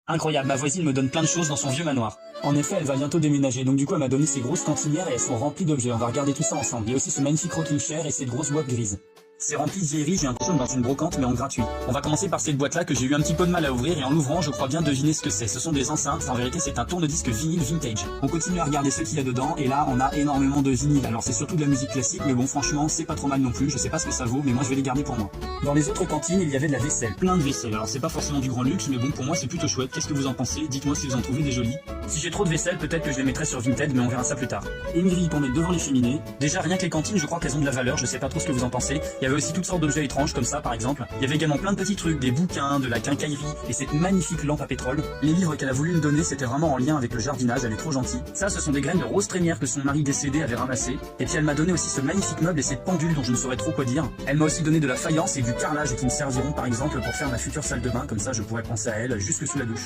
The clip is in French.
Incroyable, ma voisine me donne plein de choses dans son vieux manoir. En effet, elle va bientôt déménager, donc du coup elle m'a donné ces grosses cantinières et elles sont remplies d'objets. On va regarder tout ça ensemble. Il y a aussi ce magnifique rocking chair et cette grosse boîte grise. C'est rempli de vieilleries, j'ai l'impression dans une brocante mais en gratuit. On va commencer par cette boîte là que j'ai eu un petit peu de mal à ouvrir et en l'ouvrant je crois bien deviner ce que c'est. Ce sont des enceintes, en vérité c'est un tourne-disque vinyle vintage. On continue à regarder ce qu'il y a dedans et là on a énormément de vinyles. Alors c'est surtout de la musique classique mais bon franchement c'est pas trop mal non plus, je sais pas ce que ça vaut mais moi je vais les garder pour moi. Dans les autres cantines il y avait de la vaisselle, plein de vaisselle. Alors c'est pas forcément du grand luxe mais bon pour moi c'est plutôt chouette. Qu'est-ce que vous en pensez? Dites-moi si vous en trouvez des jolies. Si j'ai trop de vaisselle peut-être que je les mettrai sur Vinted mais on verra ça plus tard. Et une grille pour mettre devant les cheminées. Déjà rien que les cantines je crois qu'elles ont de la valeur, je sais pas trop ce que vous en pensez. Il y avait aussi toutes sortes d'objets étranges comme ça par exemple. Il y avait également plein de petits trucs, des bouquins, de la quincaillerie et cette magnifique lampe à pétrole. Les livres qu'elle a voulu me donner c'était vraiment en lien avec le jardinage, elle est trop gentille. Ça ce sont des graines de rose trémière que son mari décédé avait ramassées. Et puis elle m'a donné aussi ce magnifique meuble et cette pendule dont je ne saurais trop quoi dire. Elle m'a aussi donné de la faïence et du carrelage qui me serviront par exemple pour faire ma future salle de bain, comme ça je pourrais penser à elle jusque sous la douche.